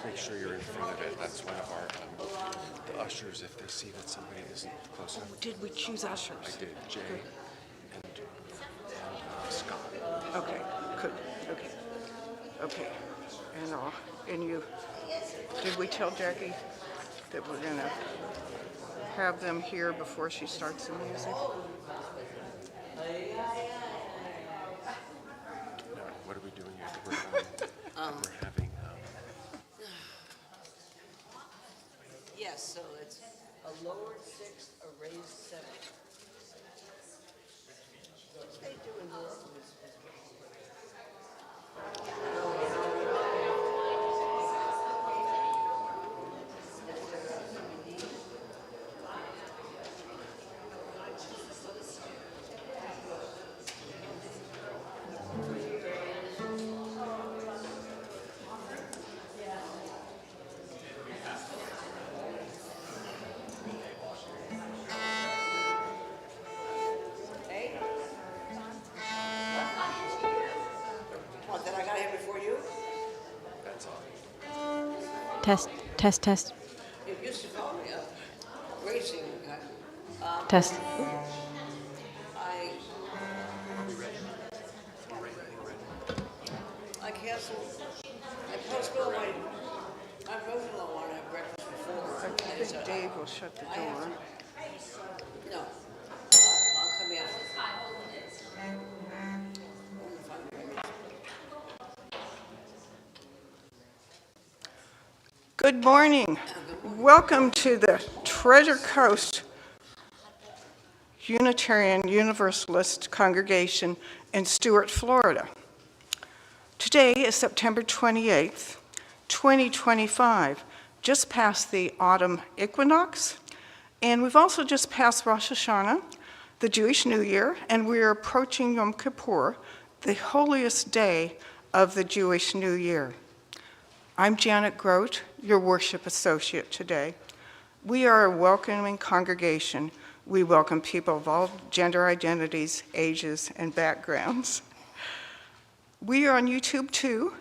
make sure you're in front of it. That's one of our the ushers. If they see that somebody isn't close enough. Did we choose ushers? I did. Jay and Scott. Okay, good. Okay. And you, did we tell Jackie that we're gonna have them here before she starts the music? No, what are we doing here? We're having. Yes, so it's a lowered sixth, a raised seventh. They do in New Orleans. What, that I got here before you? That's all. Test. You used to call me a racing guy. Test. I canceled, I postponed my brother-in-law wanted to have breakfast before. I think Dave will shut the door. No, I'll come in. Good morning. Welcome to the Treasure Coast Unitarian Universalist Congregation in Stuart, Florida. Today is September 28th, 2025, just past the autumn equinox, and we've also just passed Rosh Hashanah, the Jewish New Year, and we're approaching Yom Kippur, the holiest day of the Jewish New Year. I'm Janet Grote, your worship associate today. We are a welcoming congregation. We welcome people of all gender identities, ages, and backgrounds. We are on YouTube too.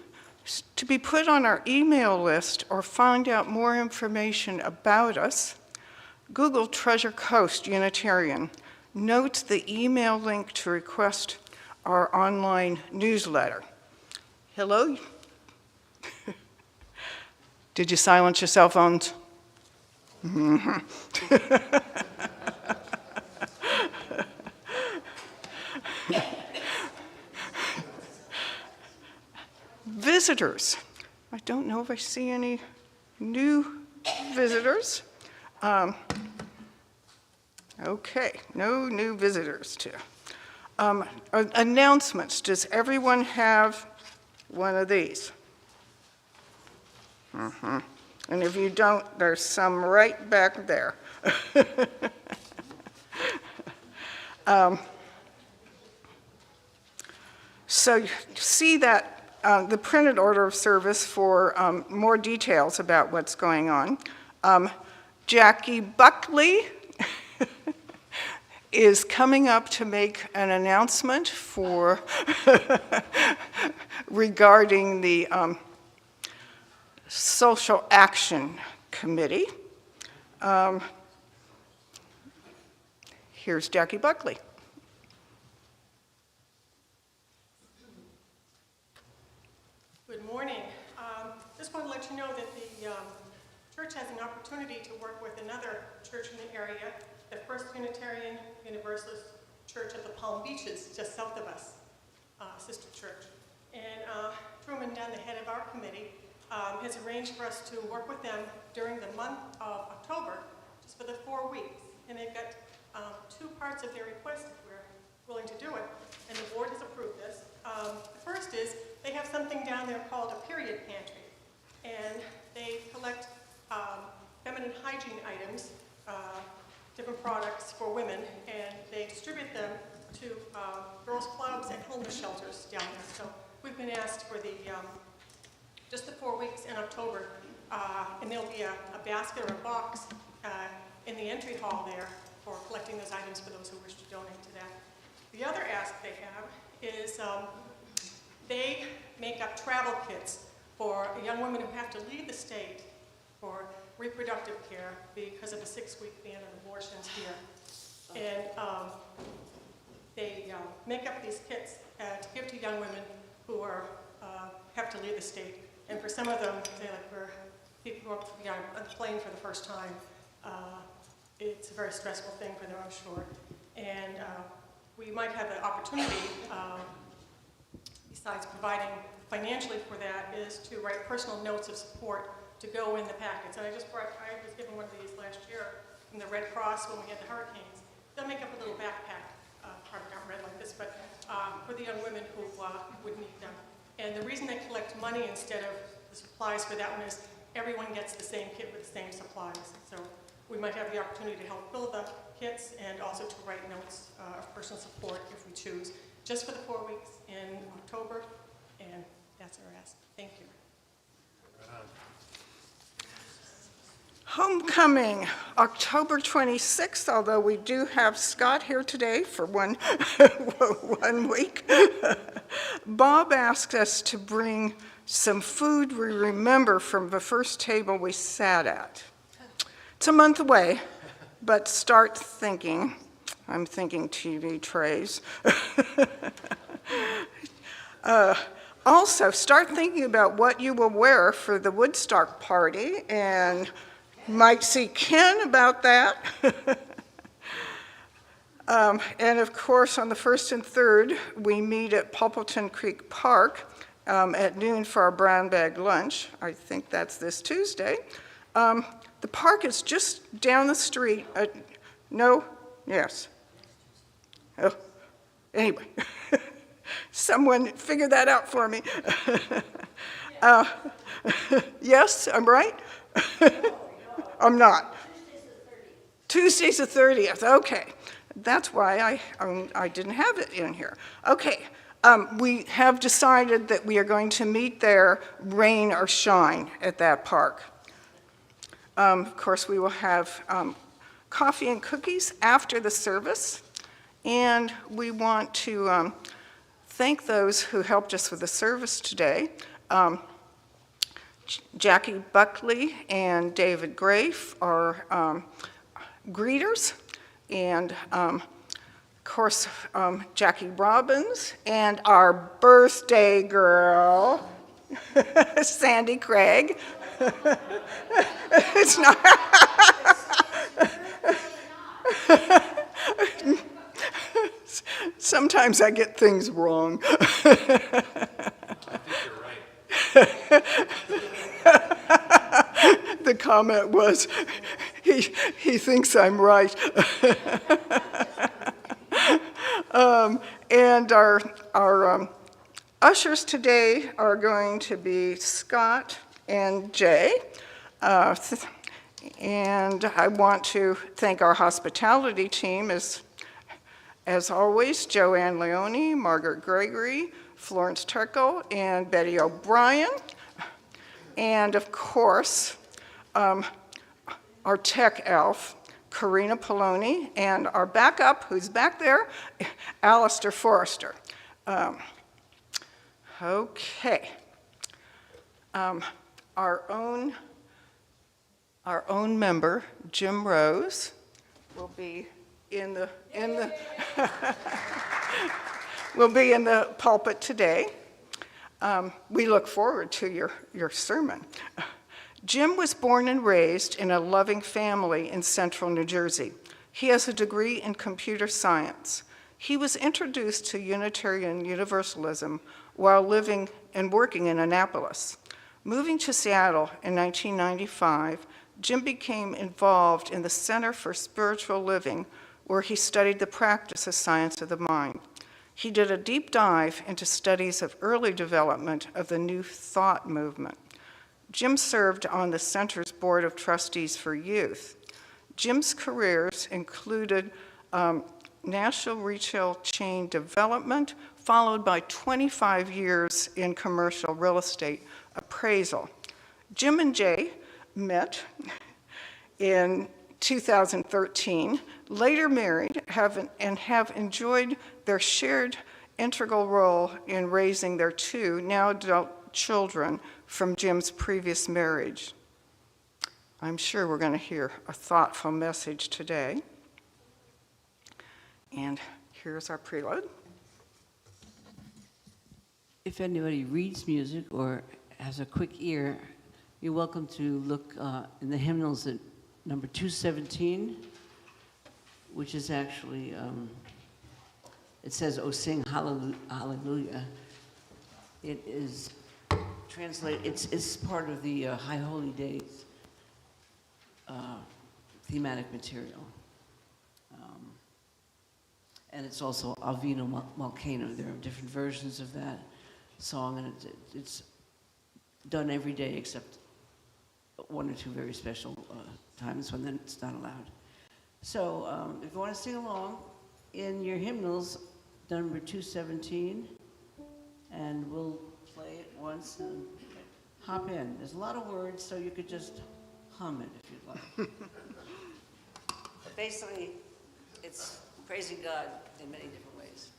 To be put on our email list or find out more information about us, Google Treasure Coast Unitarian. Note the email link to request our online newsletter. Hello? Did you silence your cell phones? Mm-hmm. Visitors. I don't know if I see any new visitors. Okay, no new visitors too. Announcements. Does everyone have one of these? And if you don't, there's some right back there. So you see that the printed order of service for more details about what's going on. Jackie Buckley is coming up to make an announcement for regarding the Social Action Committee. Here's Jackie Buckley. Good morning. Just want to let you know that the church has an opportunity to work with another church in the area, the First Unitarian Universalist Church of the Palm Beaches, just south of us, sister church. And Truman Dunn, the head of our committee, has arranged for us to work with them during the month of October, just for the 4 weeks. And they've got two parts of their request if we're willing to do it, and the board has approved this. The first is they have something down there called a period pantry, and they collect feminine hygiene items, different products for women, and they distribute them to girls' clubs and homeless shelters down there. So we've been asked for the just the 4 weeks in October, and there'll be a basket or a box in the entry hall there for collecting those items for those who wish to donate to that. The other ask they have is they make up travel kits for young women who have to leave the state for reproductive care because of a 6-week ban on abortions here. And they make up these kits to give to young women who have to leave the state. And for some of them, people who are on a plane for the first time, it's a very stressful thing for them, I'm sure. And we might have the opportunity, besides providing financially for that, is to write personal notes of support to go in the packets. And I was given one of these last year from the Red Cross when we had the hurricanes. They'll make up a little backpack, probably not red like this, but for the young women who would need them. And the reason they collect money instead of the supplies for that one is everyone gets the same kit with the same supplies. So we might have the opportunity to help fill the kits and also to write notes of personal support if we choose, just for the 4 weeks in October, and that's our ask. Thank you. Homecoming, October 26th, although we do have Scott here today for one week. Bob asked us to bring some food we remember from the first table we sat at. It's a month away, but start thinking. I'm thinking TV trays. Also, start thinking about what you will wear for the Woodstock party, and might see Ken about that. And of course, on the 1st and 3rd, we meet at Poppleton Creek Park at noon for our brown bag lunch. I think that's this Tuesday. The park is just down the street. No? Yes. Oh, anyway, someone figure that out for me. Yes, I'm right? I'm not. Tuesday's the 30th. Okay. That's why I didn't have it in here. Okay. We have decided that we are going to meet there, rain or shine, at that park. Of course, we will have coffee and cookies after the service. And we want to thank those who helped us with the service today. Jackie Buckley and David Grafe are greeters, and of course Jackie Robbins and our birthday girl, Sandy Craig. It's not. Sometimes I get things wrong. I think you're right. The comment was, he thinks I'm right. And our ushers today are going to be Scott and Jay. And I want to thank our hospitality team, as always, Joanne Leone, Margaret Gregory, Florence Turco, and Betty O'Brien. And of course, our tech elf, Karina Poloni, and our backup, who's back there, Alistair Forrester. Okay. Our own member, Jim Rose, will be in the will be in the pulpit today. We look forward to your sermon. Jim was born and raised in a loving family in central New Jersey. He has a degree in computer science. He was introduced to Unitarian Universalism while living and working in Annapolis. Moving to Seattle in 1995, Jim became involved in the Center for Spiritual Living, where he studied the practice of science of the mind. He did a deep dive into studies of early development of the New Thought movement. Jim served on the Center's Board of Trustees for Youth. Jim's careers included national retail chain development, followed by 25 years in commercial real estate appraisal. Jim and Jay met in 2013, later married, have enjoyed their shared integral role in raising their two now adult children from Jim's previous marriage. I'm sure we're going to hear a thoughtful message today. And here's our prelude. If anybody reads music or has a quick ear, you're welcome to look in the hymnals at number 217, which is actually, it says, "Oh, sing hallelujah." It is translated, it's part of the High Holy Days thematic material. And it's also Alvino Malcano. There are different versions of that song, and it's done every day except one or two very special times when then it's not allowed. So if you want to sing along, in your hymnals, number 217, and we'll play it once and hop in. There's a lot of words, so you could just hum it if you'd like. But basically, it's praising God in many different ways.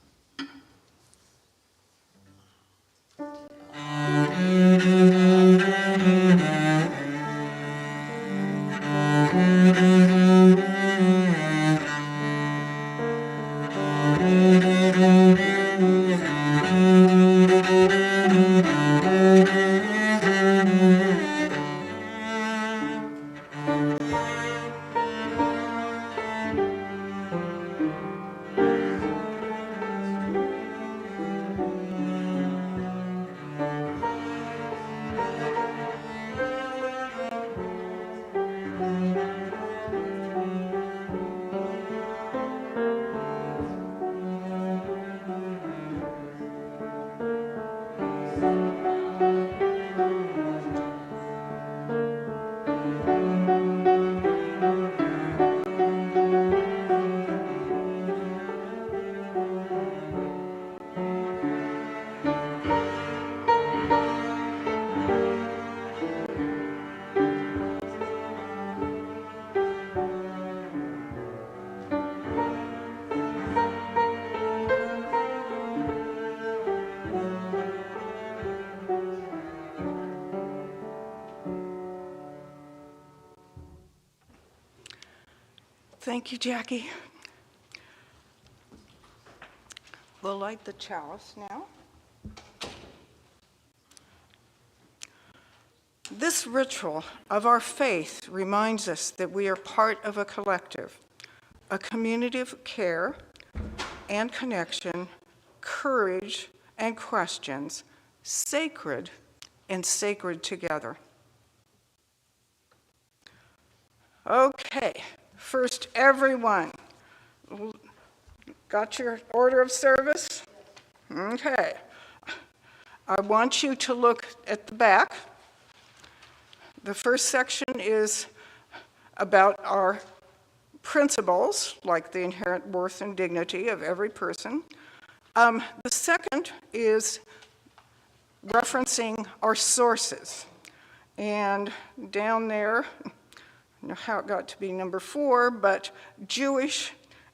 Thank you, Jackie. We'll light the chalice now. This ritual of our faith reminds us that we are part of a collective, a community of care and connection, courage and questions, sacred and sacred together. Okay, first, everyone, got your order of service? Okay. I want you to look at the back. The first section is about our principles, like the inherent worth and dignity of every person. The second is referencing our sources. And down there, I don't know how it got to be number 4, but Jewish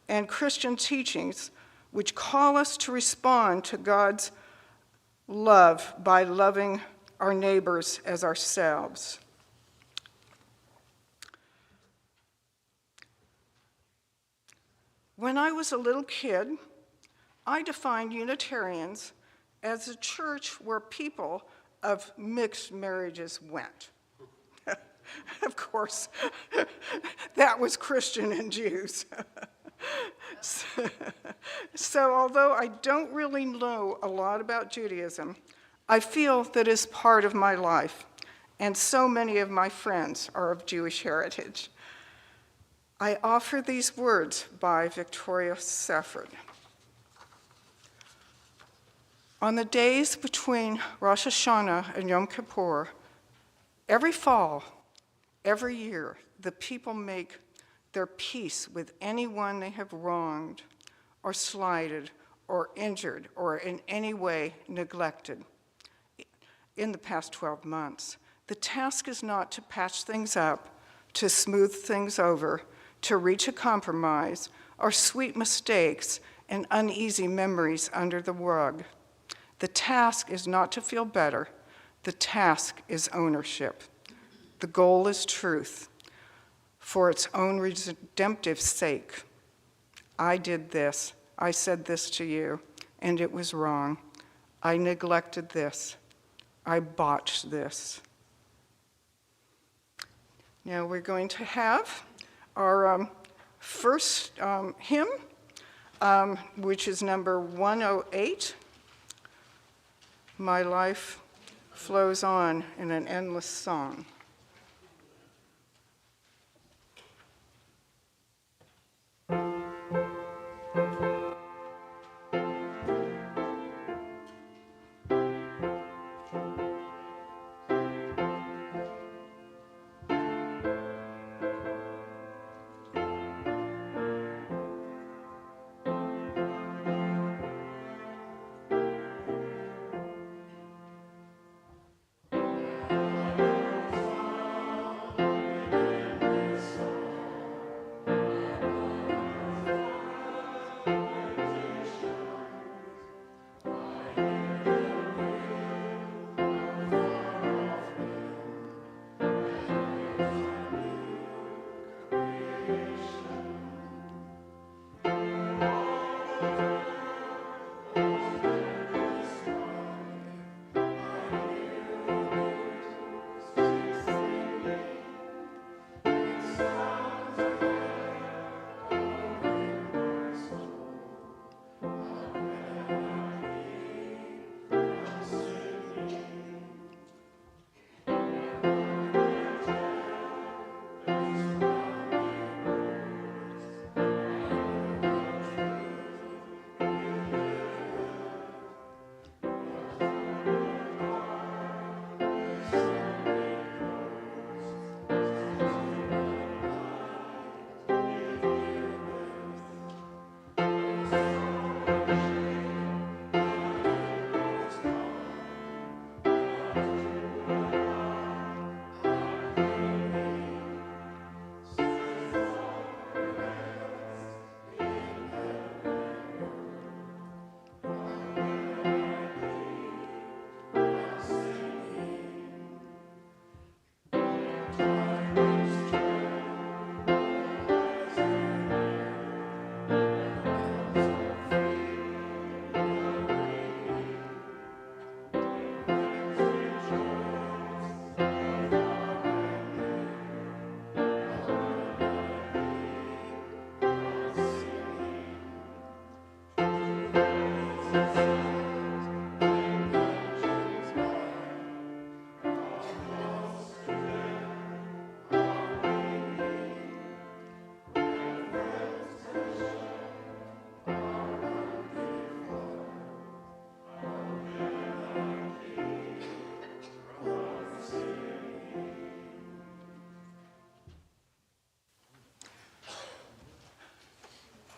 and Christian teachings which call us to respond to God's love by loving our neighbors as ourselves. When I was a little kid, I defined Unitarians as a church where people of mixed marriages went. Of course, that was Christian and Jews. So although I don't really know a lot about Judaism, I feel that it's part of my life, and so many of my friends are of Jewish heritage. I offer these words by Victoria Safford. On the days between Rosh Hashanah and Yom Kippur, every fall, every year, the people make their peace with anyone they have wronged or slighted or injured or in any way neglected in the past 12 months. The task is not to patch things up, to smooth things over, to reach a compromise, or sweep mistakes and uneasy memories under the rug. The task is not to feel better, The task is ownership. The goal is truth. For its own redemptive sake, I did this, I said this to you, and it was wrong. I neglected this. I botched this. Now we're going to have our first hymn, which is number 108, My Life Flows On in an Endless Song.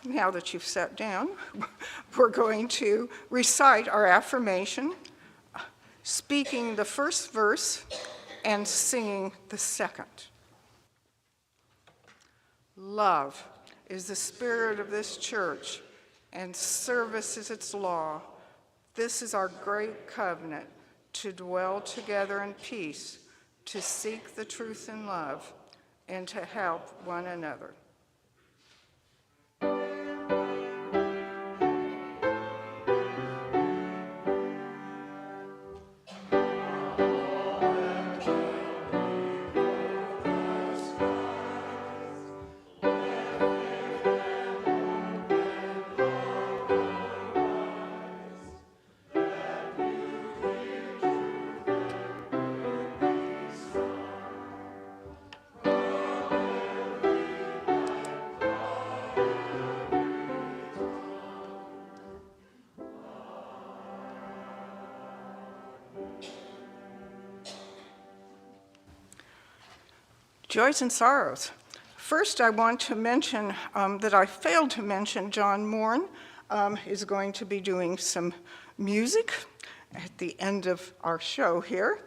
Now that you've sat down, we're going to recite our affirmation, speaking the first verse and singing the second. Love is the spirit of this church, and service is its law. This is our great covenant, to dwell together in peace, to seek the truth in love, and to help one another. Joys and sorrows. First, I want to mention that I failed to mention John Morn is going to be doing some music at the end of our show here.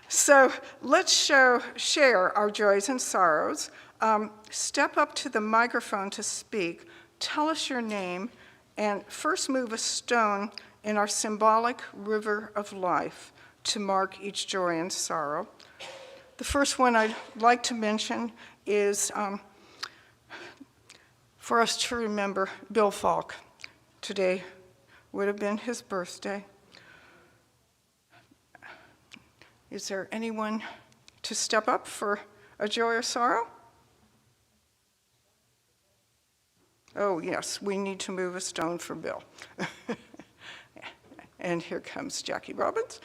So let's share our joys and sorrows. Step up to the microphone to speak. Tell us your name and first move a stone in our symbolic river of life to mark each joy and sorrow. The first one I'd like to mention is for us to remember Bill Falk. Today would have been his birthday. Is there anyone to step up for a joy or sorrow? Oh, yes, we need to move a stone for Bill. And here comes Jackie Robbins.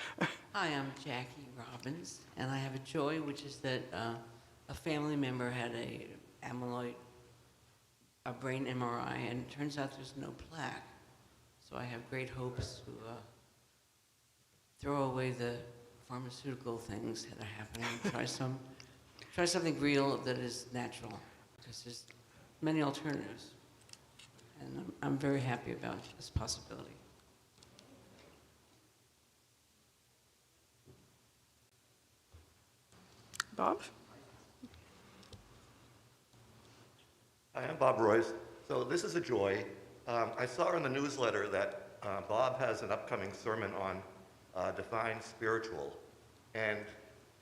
Hi, I'm Jackie Robbins, and I have a joy, which is that a family member had a brain MRI, and it turns out there's no plaque. So I have great hopes to throw away the pharmaceutical things that are happening, and try something real that is natural, because there's many alternatives. And I'm very happy about this possibility. Bob? Hi, I'm Bob Royce. So this is a joy. I saw in the newsletter that Bob has an upcoming sermon on divine spiritual. And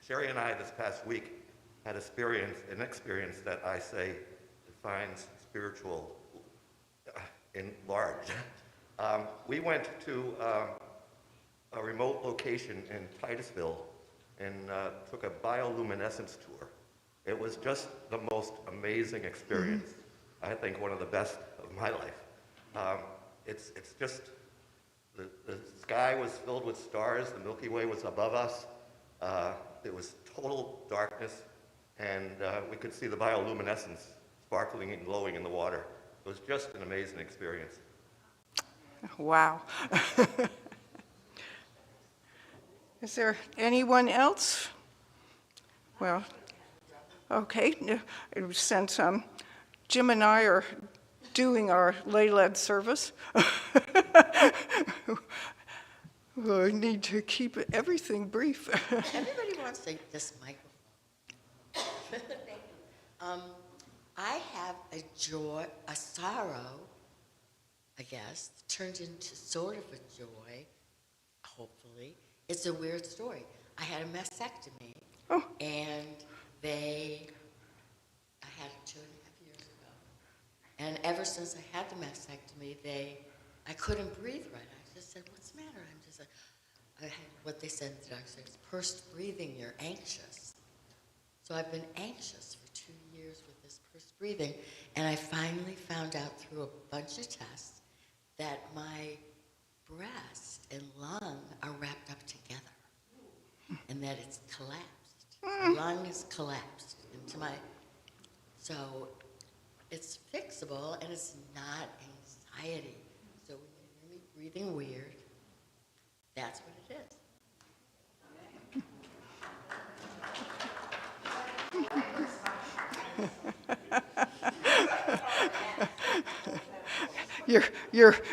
Sherry and I this past week had an experience that I say defines spiritual in large. We went to a remote location in Titusville and took a bioluminescence tour. It was just the most amazing experience. I think one of the best of my life. It's just, the sky was filled with stars, the Milky Way was above us, it was total darkness, and we could see the bioluminescence sparkling and glowing in the water. It was just an amazing experience. Wow. Is there anyone else? Well, okay, since Jim and I are doing our lay-led service, we need to keep everything brief. Everybody wants this microphone. I have a joy, a sorrow, I guess, turned into sort of a joy, hopefully. It's a weird story. I had a mastectomy, and I had it 2.5 years ago. And ever since I had the mastectomy, I couldn't breathe right. I just said, what's the matter? I had what they said, the doctor said, pursed breathing, you're anxious. So I've been anxious for 2 years with this pursed breathing, and I finally found out through a bunch of tests that my breast and lung are wrapped up together, and that it's collapsed. The lung is collapsed into so it's fixable, and it's not anxiety. So when you hear me breathing weird, that's what it is.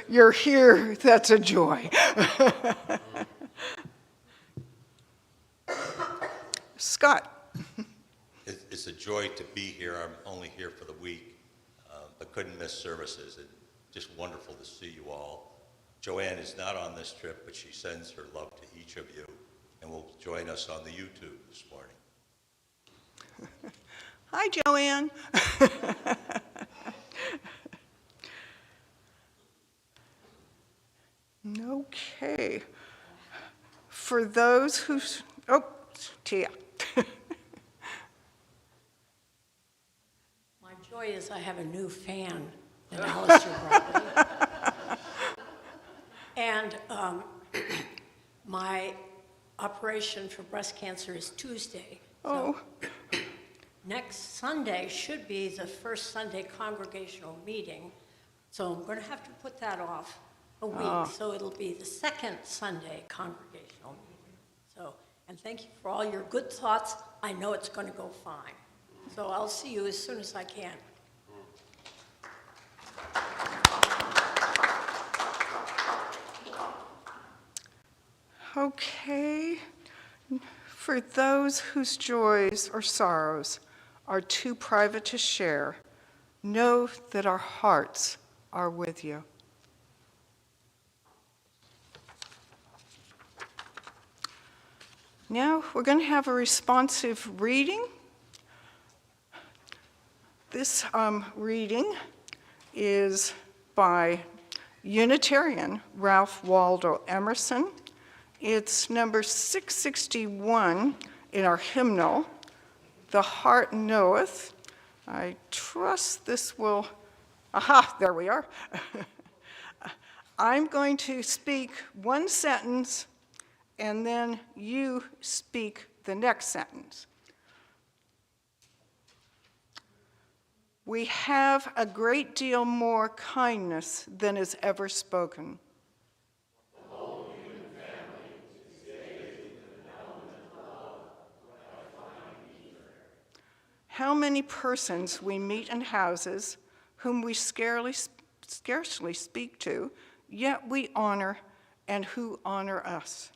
You're here, that's a joy. Scott. It's a joy to be here. I'm only here for the week, but couldn't miss services. And just wonderful to see you all. Joanne is not on this trip, but she sends her love to each of you, and will join us on the YouTube this morning. Hi, Joanne. Okay. For those who, Tia. My joy is I have a new fan that Alistair brought me. And my operation for breast cancer is Tuesday. Oh. So next Sunday should be the first Sunday congregational meeting. So I'm going to have to put that off a week. So it'll be the second Sunday congregational meeting. So, and thank you for all your good thoughts. I know it's going to go fine. So I'll see you as soon as I can. Okay. For those whose joys or sorrows are too private to share, know that our hearts are with you. Now we're going to have a responsive reading. This reading is by Unitarian Ralph Waldo Emerson. It's number 661 in our hymnal, "The Heart Knoweth." I trust this will, aha, there we are. I'm going to speak one sentence, and then you speak the next sentence. We have a great deal more kindness than is ever spoken. How many persons we meet in houses whom we scarcely speak to, yet we honor, and who honor us.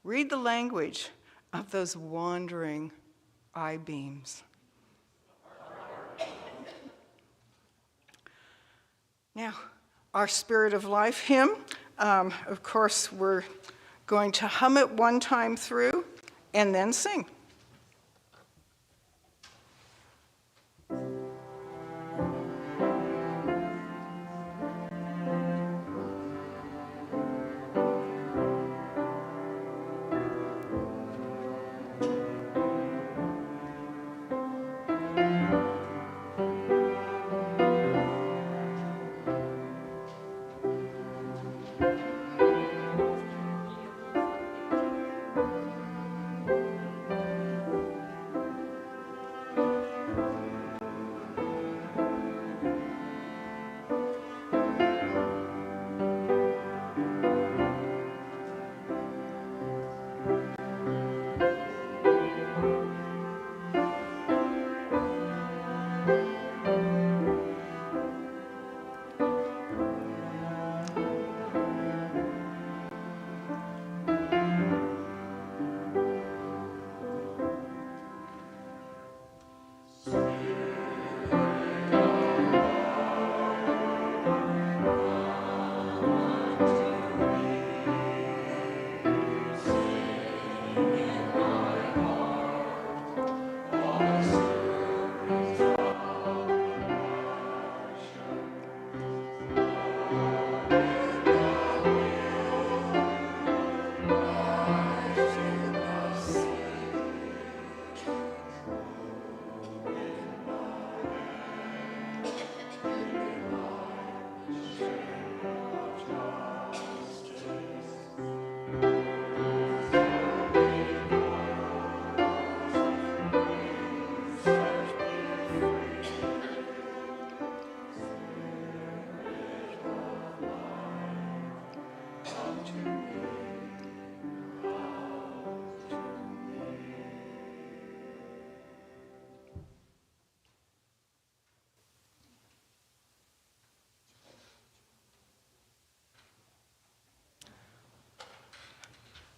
Read the language of those wandering I-beams. Now, our Spirit of Life hymn, of course, we're going to hum it one time through and then sing.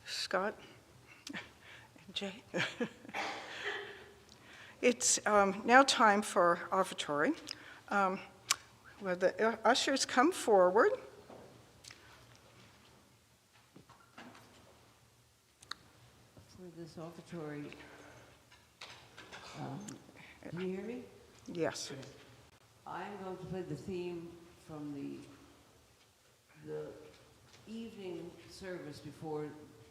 Scott and Jay. It's now time for offertory. Will the ushers come forward? For this offertory, can you hear me? Yes. I'm going to play the theme from the evening service before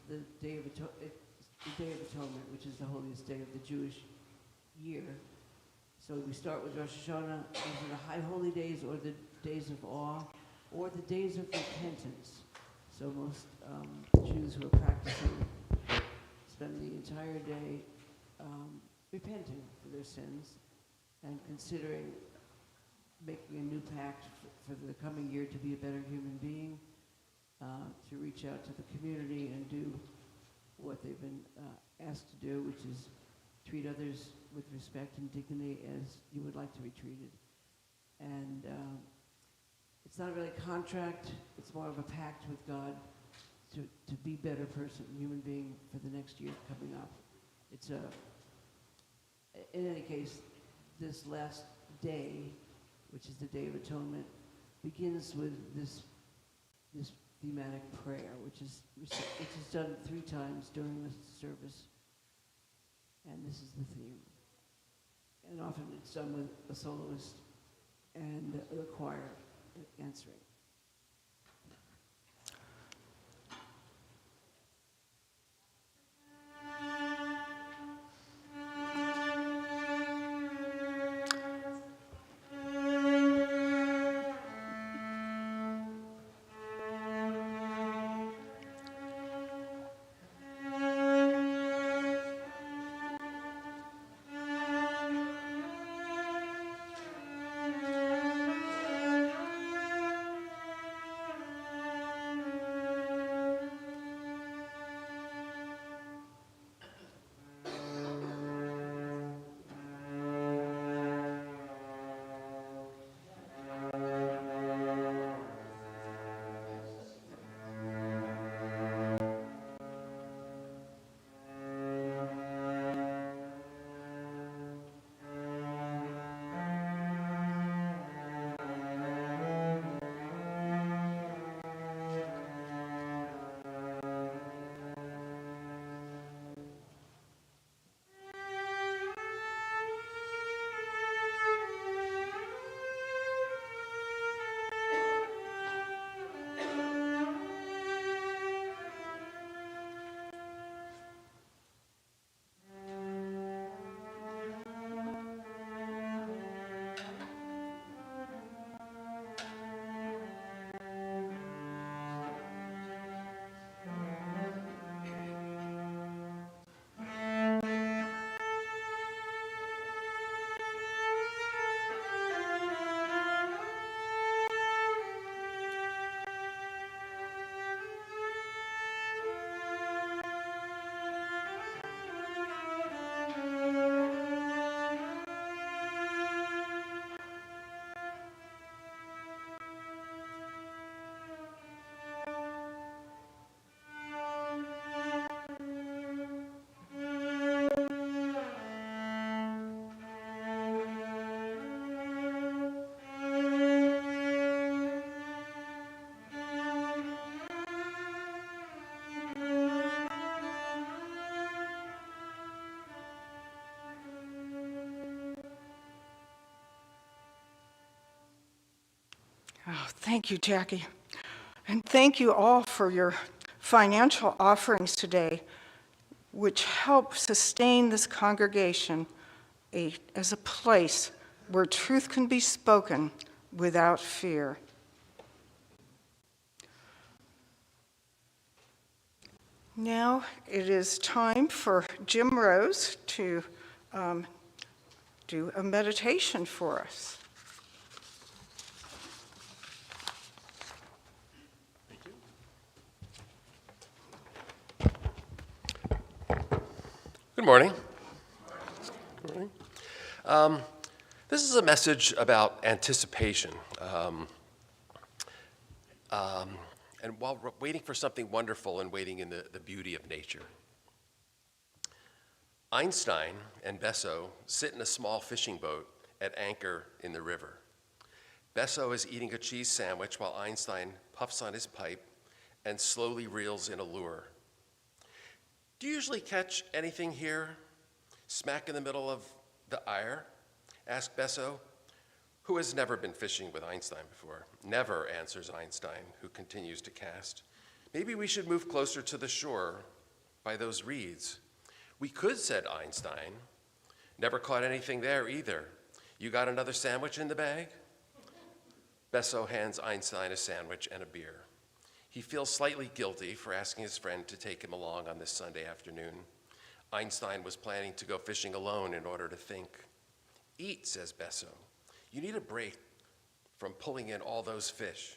the Day of Atonement, which is the holiest day of the Jewish year. So we start with Rosh Hashanah, these are the high holy days, or the days of awe, or the days of repentance. So most Jews who are practicing spend the entire day repenting for their sins and considering making a new pact for the coming year to be a better human being, to reach out to the community and do what they've been asked to do, which is treat others with respect and dignity as you would like to be treated. And it's not really a contract, it's more of a pact with God to be a better person, human being, for the next year coming up. It's in any case, this last day, which is the Day of Atonement, begins with this thematic prayer, which is done 3 times during the service. And this is the theme. And often it's done with a soloist and the choir answering. Oh, thank you, Jackie. And thank you all for your financial offerings today, which help sustain this congregation as a place where truth can be spoken without fear. Now it is time for Jim Rose to do a meditation for us. Good morning. Good morning. This is a message about anticipation. And while we're waiting for something wonderful and waiting in the beauty of nature. Einstein and Besso sit in a small fishing boat at anchor in the river. Besso is eating a cheese sandwich while Einstein puffs on his pipe and slowly reels in a lure. Do you usually catch anything here, smack in the middle of the Eyre? Asked Besso, who has never been fishing with Einstein before. Never, answers Einstein, who continues to cast. Maybe we should move closer to the shore by those reeds. We could, said Einstein. Never caught anything there either. You got another sandwich in the bag? Besso hands Einstein a sandwich and a beer. He feels slightly guilty for asking his friend to take him along on this Sunday afternoon. Einstein was planning to go fishing alone in order to think. Eat, says Besso. You need a break from pulling in all those fish.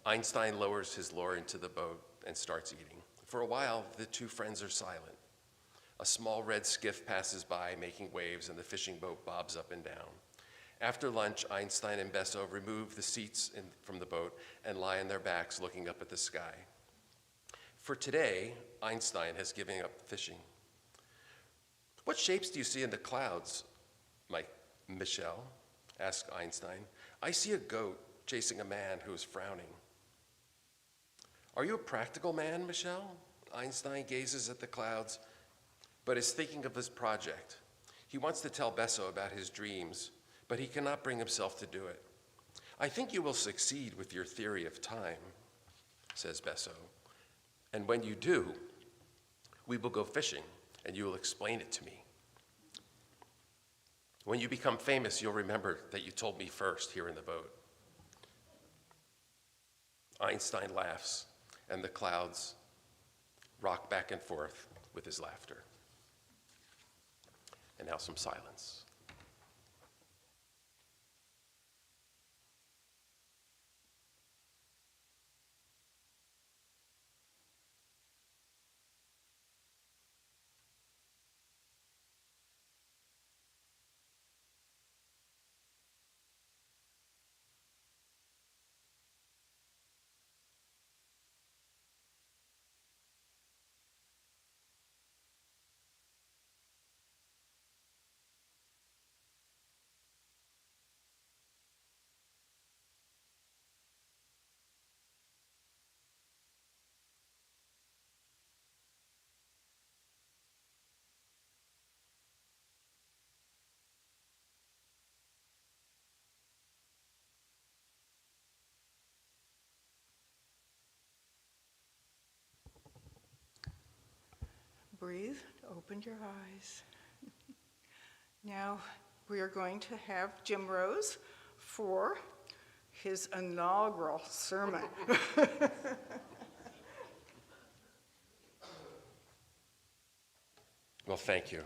Einstein lowers his lure into the boat and starts eating. For a while, the two friends are silent. A small red skiff passes by, making waves, and the fishing boat bobs up and down. After lunch, Einstein and Besso remove the seats from the boat and lie on their backs looking up at the sky. For today, Einstein has given up fishing. What shapes do you see in the clouds? Michel? Asked Einstein. I see a goat chasing a man who is frowning. Are you a practical man, Michel? Einstein gazes at the clouds, but is thinking of his project. He wants to tell Besso about his dreams, but he cannot bring himself to do it. I think you will succeed with your theory of time, says Besso. And when you do, we will go fishing, and you will explain it to me. When you become famous, you'll remember that you told me first here in the boat. Einstein laughs, and the clouds rock back and forth with his laughter. And now some silence. Breathe, open your eyes. Now we are going to have Jim Rose for his inaugural sermon. Well, thank you.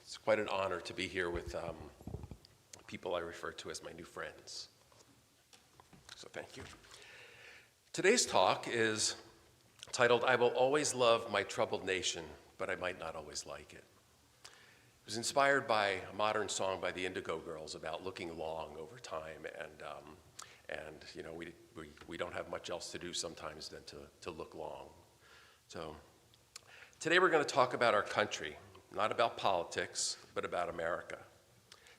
It's quite an honor to be here with people I refer to as my new friends. So thank you. Today's talk is titled, I Will Always Love My Troubled Nation, but I Might Not Always Like It. It was inspired by a modern song by the Indigo Girls about looking long over time, and you know, we don't have much else to do sometimes than to look long. So today we're going to talk about our country, not about politics, but about America.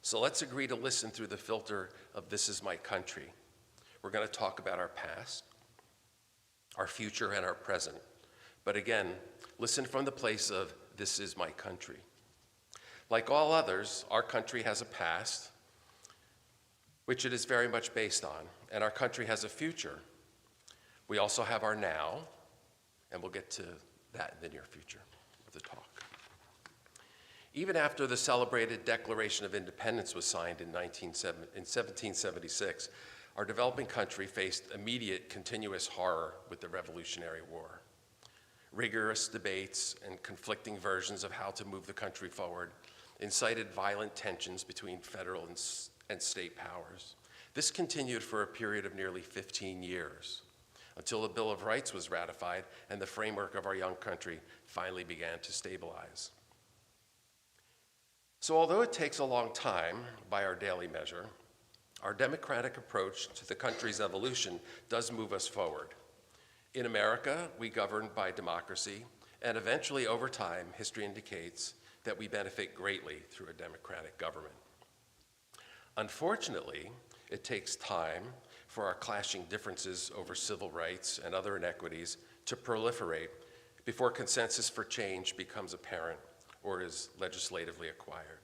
So let's agree to listen through the filter of This Is My Country. We're going to talk about our past, our future, and our present. But again, listen from the place of this is my country. Like all others, our country has a past, which it is very much based on, and our country has a future. We also have our now, and we'll get to that in the near future of the talk. Even after the celebrated Declaration of Independence was signed in 1776, our developing country faced immediate continuous horror with the Revolutionary War. Rigorous debates and conflicting versions of how to move the country forward incited violent tensions between federal and state powers. This continued for a period of nearly 15 years, until the Bill of Rights was ratified and the framework of our young country finally began to stabilize. So although it takes a long time by our daily measure, our democratic approach to the country's evolution does move us forward. In America, we govern by democracy, and eventually, over time, history indicates that we benefit greatly through a democratic government. Unfortunately, it takes time for our clashing differences over civil rights and other inequities to proliferate before consensus for change becomes apparent or is legislatively acquired.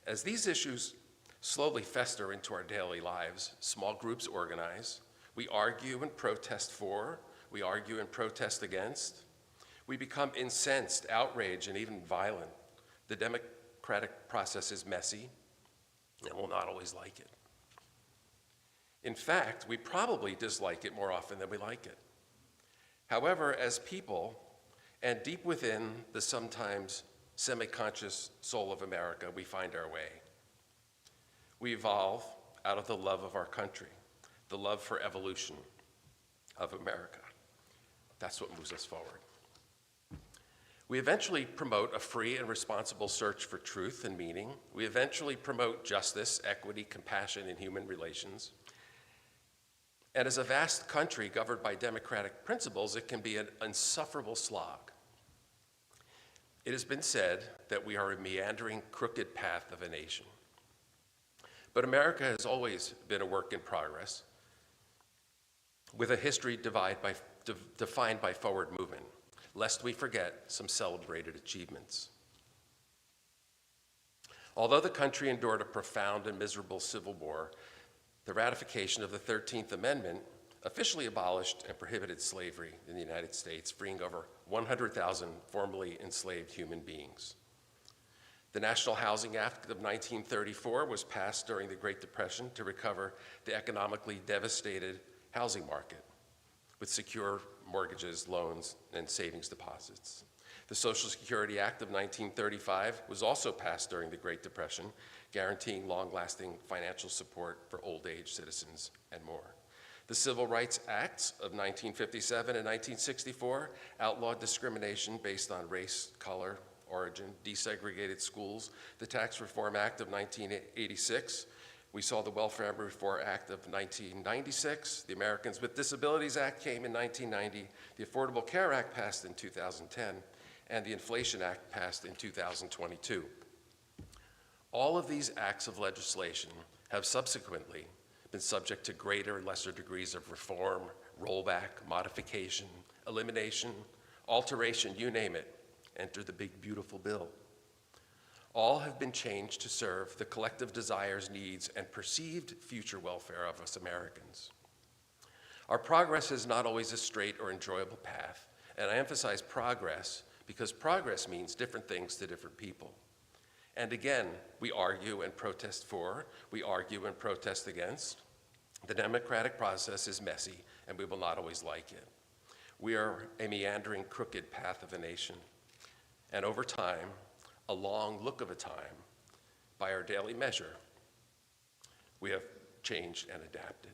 As these issues slowly fester into our daily lives, small groups organize, we argue and protest for, we argue and protest against, we become incensed, outraged, and even violent. The democratic process is messy and we'll not always like it. In fact, we probably dislike it more often than we like it. However, as people, and deep within the sometimes semi-conscious soul of America, we find our way. We evolve out of the love of our country, the love for evolution of America. That's what moves us forward. We eventually promote a free and responsible search for truth and meaning. We eventually promote justice, equity, compassion, and human relations. And as a vast country governed by democratic principles, it can be an insufferable slog. It has been said that we are a meandering, crooked path of a nation. But America has always been a work in progress, with a history defined by forward movement, lest we forget some celebrated achievements. Although the country endured a profound and miserable civil war, the ratification of the 13th Amendment officially abolished and prohibited slavery in the United States, freeing over 100,000 formerly enslaved human beings. The National Housing Act of 1934 was passed during the Great Depression to recover the economically devastated housing market with secure mortgages, loans, and savings deposits. The Social Security Act of 1935 was also passed during the Great Depression, guaranteeing long-lasting financial support for old-age citizens and more. The Civil Rights Acts of 1957 and 1964 outlawed discrimination based on race, color, origin, desegregated schools. The Tax Reform Act of 1986, we saw the Welfare Reform Act of 1996, the Americans with Disabilities Act came in 1990, the Affordable Care Act passed in 2010, and the Inflation Act passed in 2022. All of these acts of legislation have subsequently been subject to greater and lesser degrees of reform, rollback, modification, elimination, alteration, you name it. Enter the big, beautiful bill. All have been changed to serve the collective desires, needs, and perceived future welfare of us Americans. Our progress is not always a straight or enjoyable path, and I emphasize progress because progress means different things to different people. And again, we argue and protest for, we argue and protest against. The democratic process is messy, and we will not always like it. We are a meandering, crooked path of a nation. And over time, a long look of a time, by our daily measure, we have changed and adapted.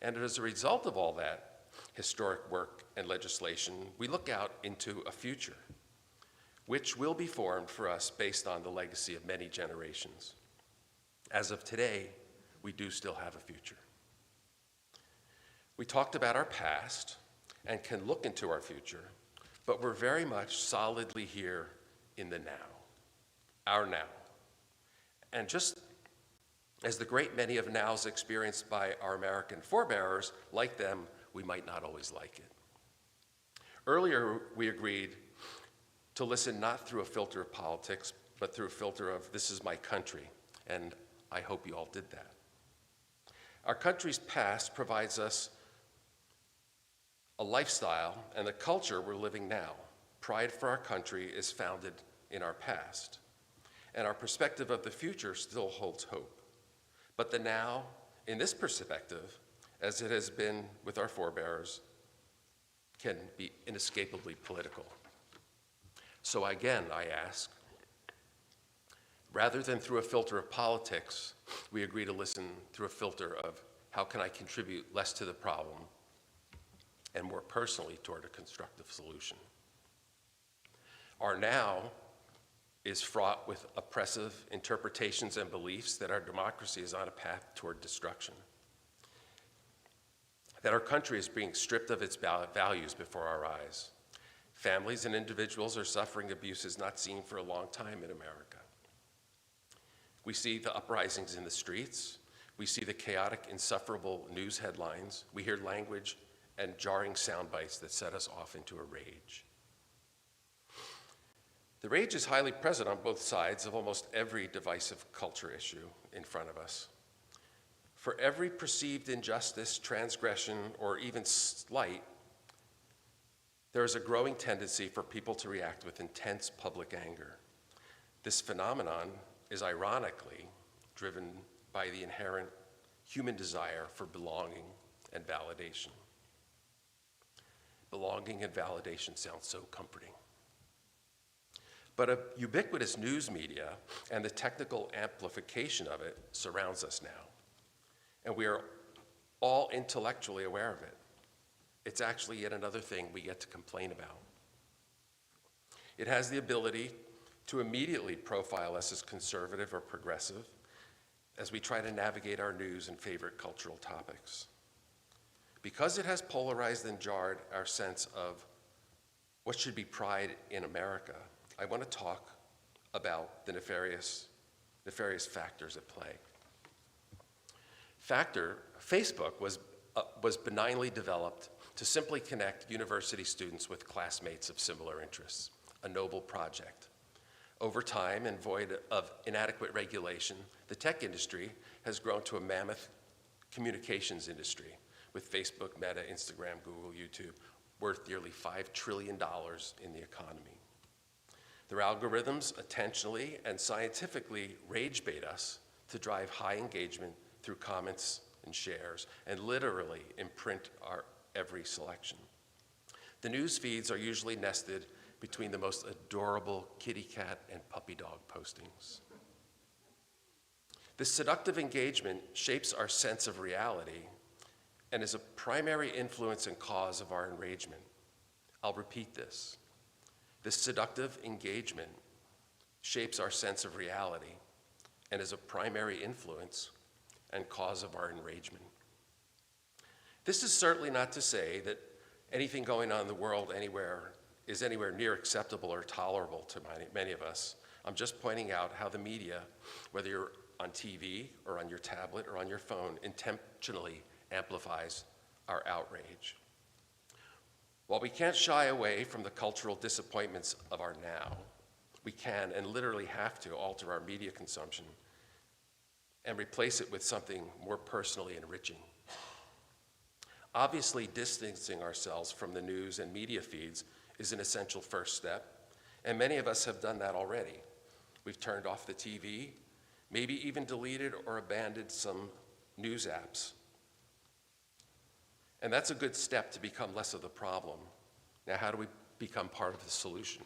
And as a result of all that historic work and legislation, we look out into a future which will be formed for us based on the legacy of many generations. As of today, we do still have a future. We talked about our past and can look into our future, but we're very much solidly here in the now, our now. And just as the great many of nows experienced by our American forebears, like them, we might not always like it. Earlier, we agreed to listen not through a filter of politics, but through a filter of this is my country, and I hope you all did that. Our country's past provides us a lifestyle and the culture we're living now. Pride for our country is founded in our past, and our perspective of the future still holds hope. But the now, in this perspective, as it has been with our forebears, can be inescapably political. So again, I ask, rather than through a filter of politics, we agree to listen through a filter of how can I contribute less to the problem and more personally toward a constructive solution. Our now is fraught with oppressive interpretations and beliefs that our democracy is on a path toward destruction, that our country is being stripped of its values before our eyes. Families and individuals are suffering abuses not seen for a long time in America. We see the uprisings in the streets. We see the chaotic, insufferable news headlines. We hear language and jarring sound bites that set us off into a rage. The rage is highly present on both sides of almost every divisive culture issue in front of us. For every perceived injustice, transgression, or even slight, there is a growing tendency for people to react with intense public anger. This phenomenon is ironically driven by the inherent human desire for belonging and validation. Belonging and validation sounds so comforting. But a ubiquitous news media and the technical amplification of it surrounds us now, and we are all intellectually aware of it. It's actually yet another thing we get to complain about. It has the ability to immediately profile us as conservative or progressive as we try to navigate our news and favorite cultural topics. Because it has polarized and jarred our sense of what should be pride in America, I want to talk about the nefarious factors at play. Facebook was benignly developed to simply connect university students with classmates of similar interests, a noble project. Over time, and void of inadequate regulation, the tech industry has grown to a mammoth communications industry with Facebook, Meta, Instagram, Google, YouTube, worth nearly $5 trillion in the economy. Their algorithms intentionally and scientifically rage bait us to drive high engagement through comments and shares, and literally imprint our every selection. The news feeds are usually nested between the most adorable kitty cat and puppy dog postings. This seductive engagement shapes our sense of reality and is a primary influence and cause of our enragement. I'll repeat this. This seductive engagement shapes our sense of reality and is a primary influence and cause of our enragement. This is certainly not to say that anything going on in the world is anywhere near acceptable or tolerable to many of us. I'm just pointing out how the media, whether you're on TV or on your tablet or on your phone, intentionally amplifies our outrage. While we can't shy away from the cultural disappointments of our now, we can and literally have to alter our media consumption and replace it with something more personally enriching. Obviously, distancing ourselves from the news and media feeds is an essential first step, and many of us have done that already. We've turned off the TV, maybe even deleted or abandoned some news apps. And that's a good step to become less of the problem. Now, how do we become part of the solution?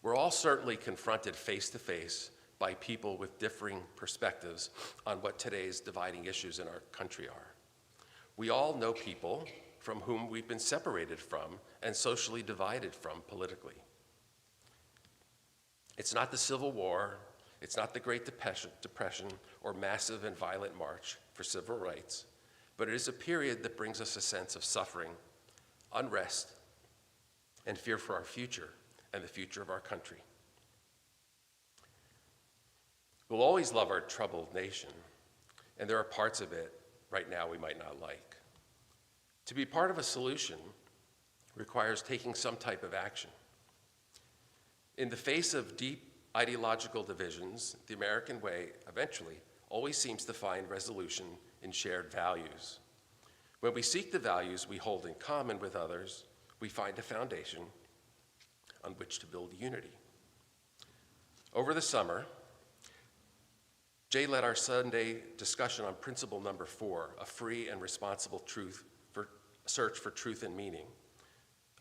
We're all certainly confronted face to face by people with differing perspectives on what today's dividing issues in our country are. We all know people from whom we've been separated from and socially divided from politically. It's not the Civil War, it's not the Great Depression or massive and violent march for civil rights, but it is a period that brings us a sense of suffering, unrest, and fear for our future and the future of our country. We'll always love our troubled nation, and there are parts of it right now we might not like. To be part of a solution requires taking some type of action. In the face of deep ideological divisions, the American way eventually always seems to find resolution in shared values. When we seek the values we hold in common with others, we find a foundation on which to build unity. Over the summer, Jay led our Sunday discussion on principle number 4, a free and responsible search for truth and meaning.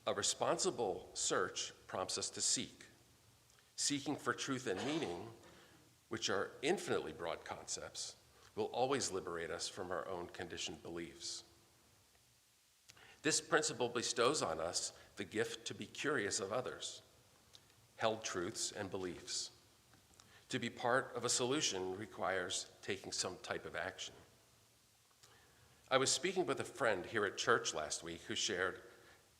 A responsible search prompts us to seek. Seeking for truth and meaning, which are infinitely broad concepts, will always liberate us from our own conditioned beliefs. This principle bestows on us the gift to be curious of others, held truths and beliefs. To be part of a solution requires taking some type of action. I was speaking with a friend here at church last week who shared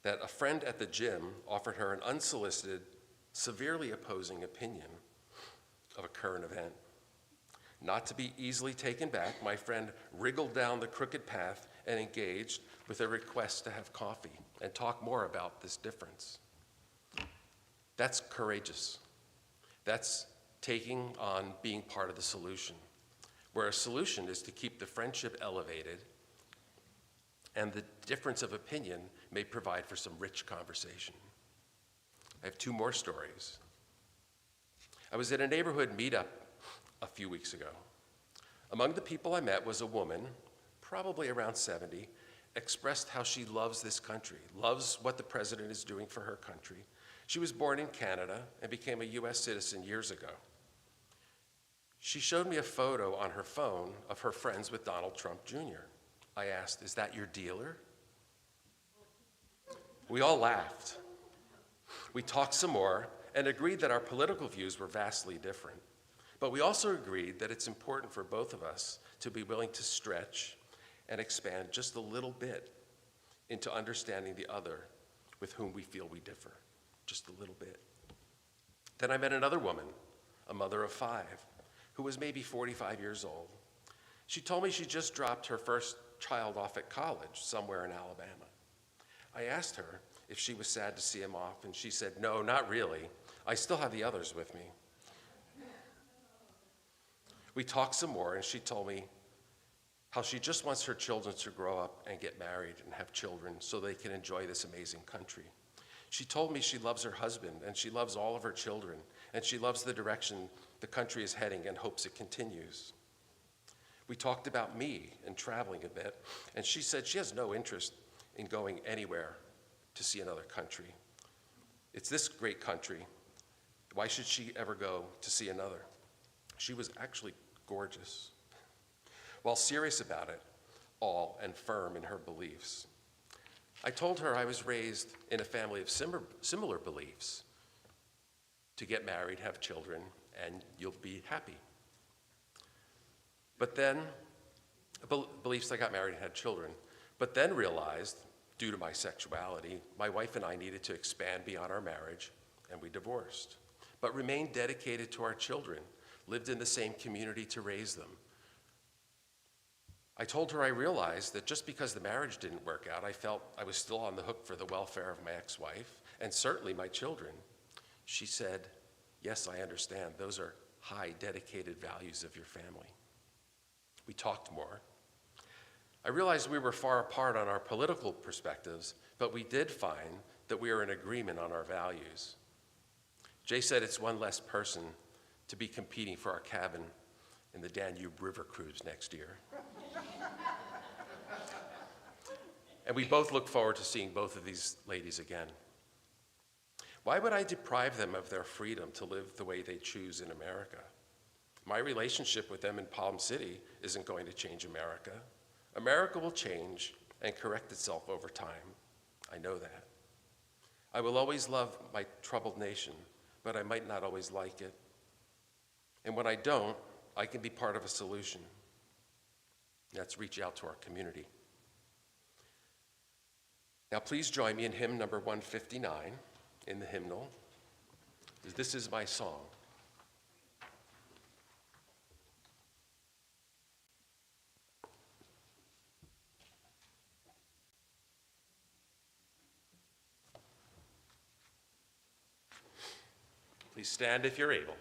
that a friend at the gym offered her an unsolicited, severely opposing opinion of a current event. Not to be easily taken back, my friend wriggled down the crooked path and engaged with a request to have coffee and talk more about this difference. That's courageous. That's taking on being part of the solution, where a solution is to keep the friendship elevated and the difference of opinion may provide for some rich conversation. I have 2 more stories. I was at a neighborhood meetup a few weeks ago. Among the people I met was a woman, probably around 70, expressed how she loves this country, loves what the president is doing for her country. She was born in Canada and became a US citizen years ago. She showed me a photo on her phone of her friends with Donald Trump Jr. I asked, "Is that your dealer?" We all laughed. We talked some more and agreed that our political views were vastly different. But we also agreed that it's important for both of us to be willing to stretch and expand just a little bit into understanding the other with whom we feel we differ, just a little bit. Then I met another woman, a mother of 5, who was maybe 45 years old. She told me she just dropped her first child off at college somewhere in Alabama. I asked her if she was sad to see him off, and she said, "No, not really. I still have the others with me." We talked some more, and she told me how she just wants her children to grow up and get married and have children so they can enjoy this amazing country. She told me she loves her husband, and she loves all of her children, and she loves the direction the country is heading and hopes it continues. We talked about me and traveling a bit, and she said she has no interest in going anywhere to see another country. It's this great country. Why should she ever go to see another? She was actually gorgeous, while serious about it all and firm in her beliefs. I told her I was raised in a family of similar beliefs. To get married, have children, and you'll be happy. But then, beliefs I got married and had children, but then realized, due to my sexuality, my wife and I needed to expand beyond our marriage, and we divorced, but remained dedicated to our children, lived in the same community to raise them. I told her I realized that just because the marriage didn't work out, I felt I was still on the hook for the welfare of my ex-wife, and certainly my children. She said, "Yes, I understand. Those are high, dedicated values of your family." We talked more. I realized we were far apart on our political perspectives, but we did find that we are in agreement on our values. Jay said it's one less person to be competing for our cabin in the Danube River cruise next year. And we both look forward to seeing both of these ladies again. Why would I deprive them of their freedom to live the way they choose in America? My relationship with them in Palm City isn't going to change America. America will change and correct itself over time. I know that. I will always love my troubled nation, but I might not always like it. And when I don't, I can be part of a solution. That's reach out to our community. Now please join me in hymn number 159 in the hymnal. This is my song. Please stand if you're able.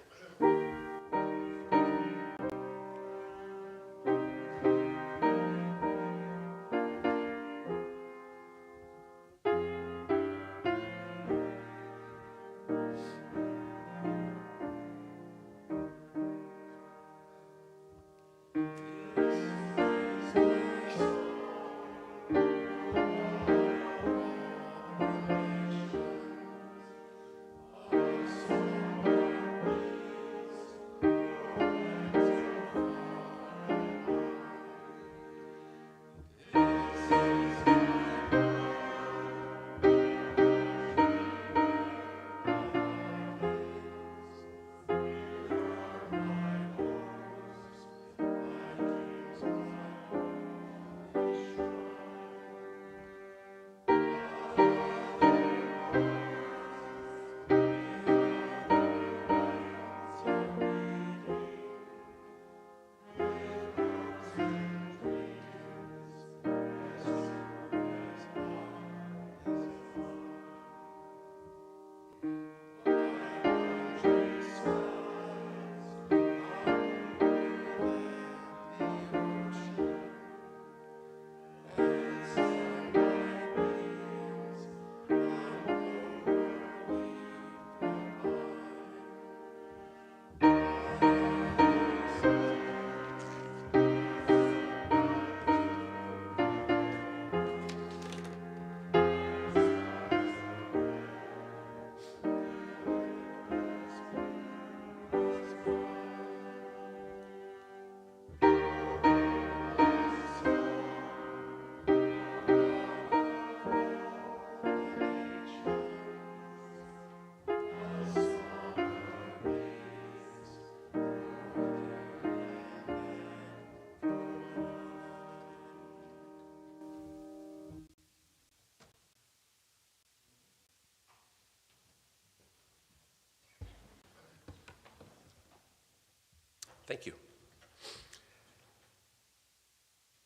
Thank you.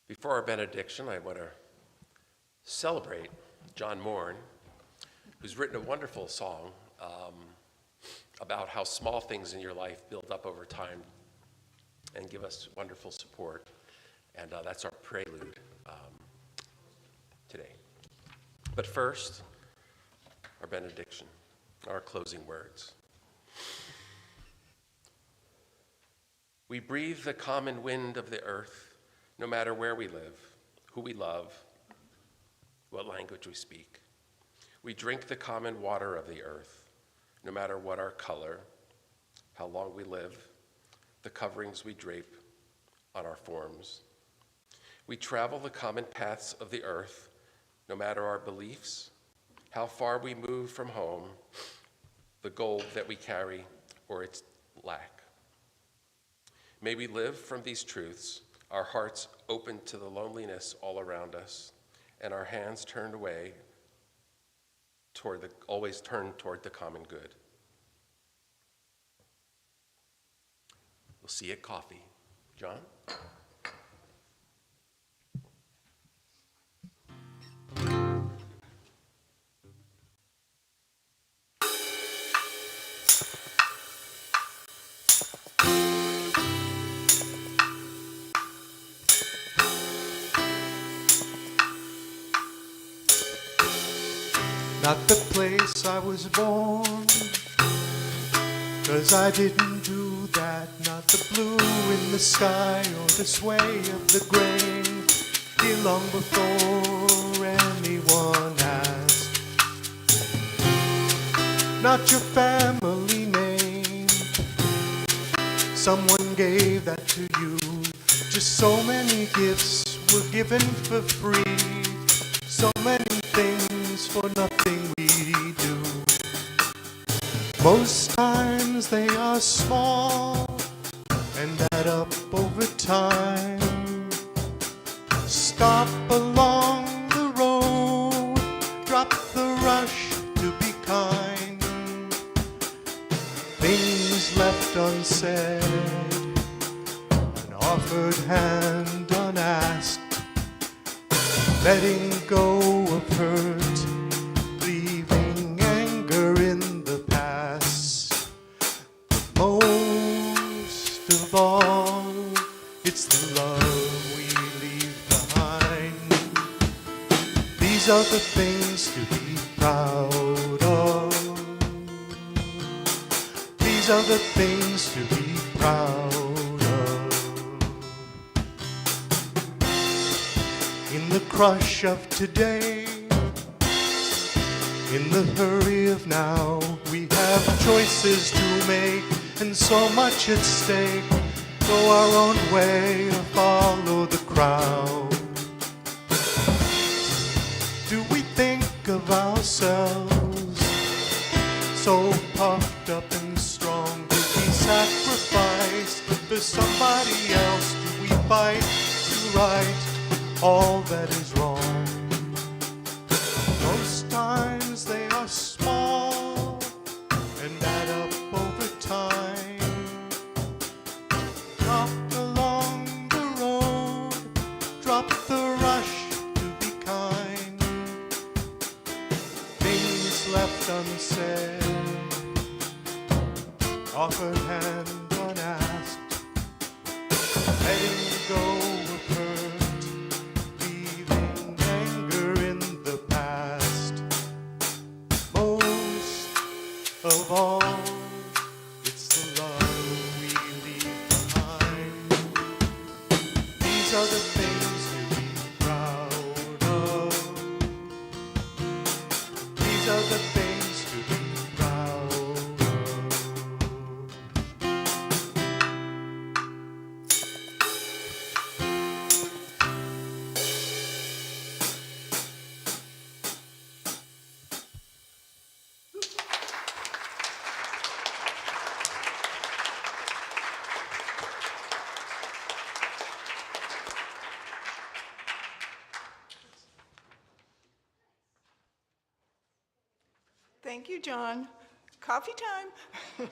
Before our benediction, I want to celebrate John Morn, who's written a wonderful song about how small things in your life build up over time and give us wonderful support. And that's our prelude today. But first, our benediction, our closing words. We breathe the common wind of the earth, no matter where we live, who we love, what language we speak. We drink the common water of the earth, no matter what our color, how long we live, the coverings we drape on our forms. We travel the common paths of the earth, no matter our beliefs, how far we move from home, the gold that we carry, or its lack. May we live from these truths, our hearts open to the loneliness all around us, and our hands turned away always turned toward the common good. We'll see you at coffee. John? Not the place I was born, 'cause I didn't do that. Not the blue in the sky or the sway of the grain here long before anyone asked. Not your family name, someone gave that to you. Just so many gifts were given for free, so many things for nothing we do. Most times they are small and add up over time. Stop along the road, drop the rush to be kind. Things left unsaid, an offered hand unasked. Letting go of hurt, leaving anger in the past. Most of all, it's the love we leave behind. These are the things to be proud of. These are the things to be proud of. In the crush of today, in the hurry of now, we have choices to make and so much at stake. Go our own way or follow the crowd. Do we think of ourselves so puffed up and strong? Do we sacrifice for somebody else? Do we fight to right all that is wrong? Most times they are small and add up over time. Drop along the road, drop the rush to be kind. Things left unsaid, offered hand unasked. Letting go of hurt, leaving anger in the past. Most of all, it's the love we leave behind. These are the things to be proud of. These are the things to be proud of. Thank you, John. Coffee time.